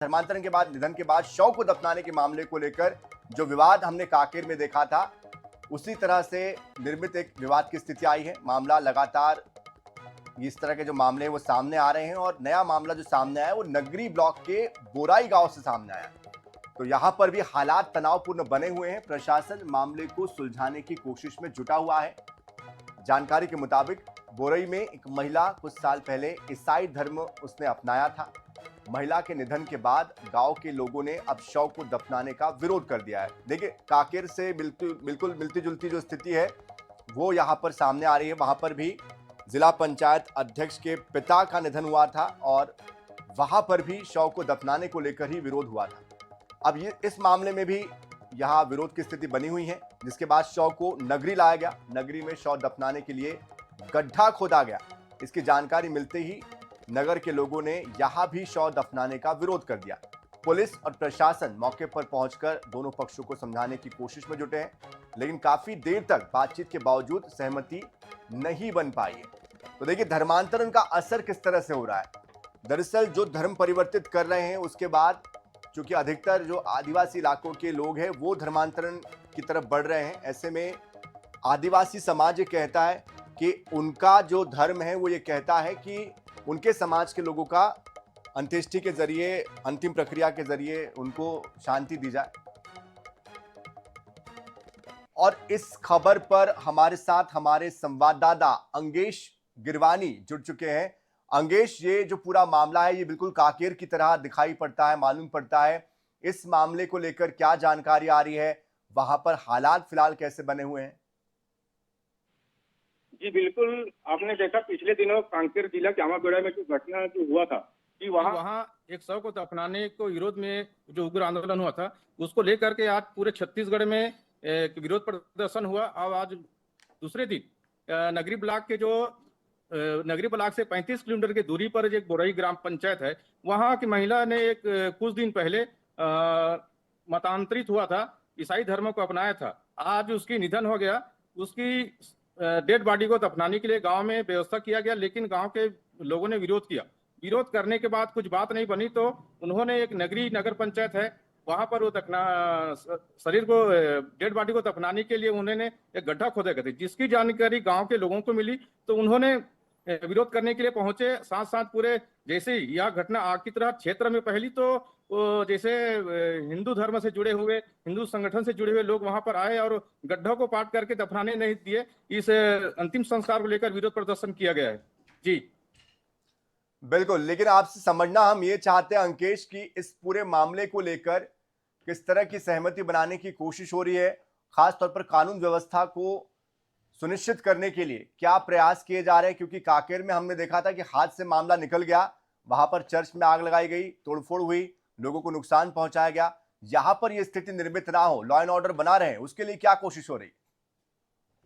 धर्मांतरण के बाद, निधन के बाद शव को दफनाने के मामले को लेकर जो विवाद हमने कांकेर में देखा था, उसी तरह से निर्मित एक विवाद की स्थिति आई है। मामला लगातार इस तरह के जो मामले हैं वो सामने आ रहे हैं और नया मामला जो सामने आया है वो नगरी ब्लॉक के बोराई गांव से सामने आया। तो यहां पर भी हालात तनावपूर्ण बने हुए हैं। प्रशासन मामले को सुलझाने की कोशिश में जुटा हुआ है। जानकारी के मुताबिक बोरई में एक महिला कुछ साल पहले ईसाई धर्म उसने अपनाया था। महिला के निधन के बाद गांव के लोगों ने अब शव को दफनाने का विरोध कर दिया है। देखिए, कांकेर से बिल्कुल मिलती जुलती जो स्थिति है वो यहां पर सामने आ रही है। वहां पर भी जिला पंचायत अध्यक्ष के पिता का निधन हुआ था और वहां पर भी शव को दफनाने को लेकर ही विरोध हुआ था। अब ये इस मामले में भी यहाँ विरोध की स्थिति बनी हुई है, जिसके बाद शव को नगरी लाया गया। नगरी में शव दफनाने के लिए गड्ढा खोदा गया। इसकी जानकारी मिलते ही नगर के लोगों ने यहां भी शव दफनाने का विरोध कर दिया। पुलिस और प्रशासन मौके पर पहुंचकर दोनों पक्षों को समझाने की कोशिश में जुटे हैं, लेकिन काफी देर तक बातचीत के बावजूद सहमति नहीं बन पाई है। तो देखिए, धर्मांतरण का असर किस तरह से हो रहा है। दरअसल जो धर्म परिवर्तित कर रहे हैं उसके बाद चूंकि अधिकतर जो आदिवासी इलाकों के लोग हैं वो धर्मांतरण की तरफ बढ़ रहे हैं। ऐसे में आदिवासी समाज ये कहता है कि उनका जो धर्म है वो ये कहता है कि उनके समाज के लोगों का अंत्येष्टि के जरिए, अंतिम प्रक्रिया के जरिए उनको शांति दी जाए। और इस खबर पर हमारे साथ हमारे संवाददाता अंगेश गिरवानी जुड़ चुके हैं। अंगेश, ये जो पूरा मामला है ये बिल्कुल कांकेर की तरह दिखाई पड़ता है, मालूम पड़ता है। इस मामले को लेकर क्या जानकारी आ रही है, वहां पर हालात फिलहाल कैसे बने हुए हैं? जी बिल्कुल, आपने देखा पिछले दिनों कांकेर जिला के आमाबेड़ा में जो घटना जो हुआ था कि वहाँ एक शव को दफनाने को विरोध में जो उग्र आंदोलन हुआ था, उसको लेकर के आज पूरे छत्तीसगढ़ में एक विरोध प्रदर्शन हुआ। और आज दूसरे दिन नगरी ब्लॉक से 35 किलोमीटर की दूरी पर एक बोरई ग्राम पंचायत है, वहां की महिला ने एक कुछ दिन पहले मतांतरित हुआ था, ईसाई धर्म को अपनाया था। आज उसकी निधन हो गया। उसकी डेड बॉडी को दफनाने के लिए गांव में व्यवस्था किया गया, लेकिन गांव के लोगों ने विरोध किया। विरोध करने के बाद कुछ बात नहीं बनी तो उन्होंने एक नगर पंचायत है वहां पर वो शरीर को, डेड बॉडी को दफनाने के लिए उन्होंने एक गड्ढा खोदा गया था। जिसकी जानकारी गांव के लोगों को मिली तो उन्होंने विरोध करने के लिए पहुंचे। साथ साथ पूरे जैसे ही यह घटना आग की तरह क्षेत्र में पहली तो जैसे हिंदू धर्म से जुड़े हुए, हिंदू संगठन से जुड़े हुए लोग वहां पर आए और गड्ढों को पाट करके दफनाने नहीं दिए। इस अंतिम संस्कार को लेकर विरोध प्रदर्शन किया गया है। जी बिल्कुल, लेकिन आपसे समझना हम ये चाहते हैं अंकेश कि इस पूरे मामले को लेकर किस तरह की सहमति बनाने की कोशिश हो रही है, खासतौर पर कानून व्यवस्था को सुनिश्चित करने के लिए क्या प्रयास किए जा रहे हैं। क्योंकि कांकेर में हमने देखा था कि हाथ से मामला निकल गया, वहां पर चर्च में आग लगाई गई, तोड़फोड़ हुई, लोगों को नुकसान पहुंचाया गया। यहां पर यह स्थिति निर्मित ना हो, लॉ एंड ऑर्डर बना रहे, उसके लिए क्या कोशिश हो रही?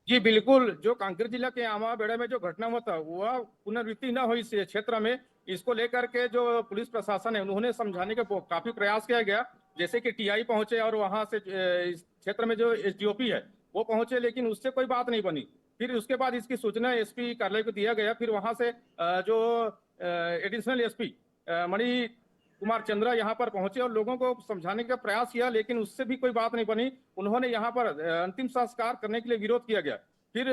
जी बिल्कुल, जो कांकेर जिला के आमाबेड़ा में जो घटना हुआ था वह पुनरावृत्ति न हो इस क्षेत्र में, इसको लेकर के जो पुलिस प्रशासन है उन्होंने समझाने का काफी प्रयास किया गया। जैसे कि टीआई पहुंचे और वहां से इस क्षेत्र में जो एसडीओपी है वो पहुंचे, लेकिन उससे कोई बात नहीं बनी। फिर उसके बाद इसकी सूचना एसपी कार्यालय को दिया गया। फिर वहां से जो एडिशनल एसपी मणि कुमार चंद्रा यहाँ पर पहुंचे और लोगों को समझाने का प्रयास किया, लेकिन उससे भी कोई बात नहीं बनी। उन्होंने यहाँ पर अंतिम संस्कार करने के लिए विरोध किया गया। फिर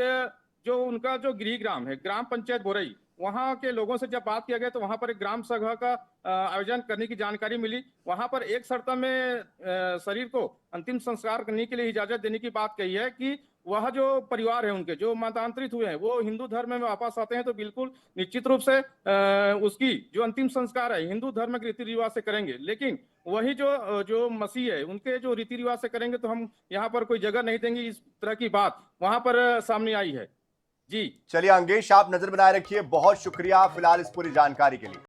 जो उनका जो गृह ग्राम है, ग्राम पंचायत बोरई, वहां के लोगों से जब बात किया गया तो वहां पर एक ग्राम सभा का आयोजन करने की जानकारी मिली। वहां पर एक शर्त में शरीर को अंतिम संस्कार करने के लिए इजाजत देने की बात कही है कि वह जो परिवार है उनके जो मतांतरित हुए हैं वो हिंदू धर्म में वापस आते हैं तो बिल्कुल निश्चित रूप से उसकी जो अंतिम संस्कार है हिंदू धर्म के रीति रिवाज से करेंगे। लेकिन वही जो मसीह है उनके जो रीति रिवाज से करेंगे तो हम यहाँ पर कोई जगह नहीं देंगे। इस तरह की बात वहां पर सामने आई है। जी चलिए अंगेश, आप नजर बनाए रखिए। बहुत शुक्रिया फिलहाल इस पूरी जानकारी के लिए।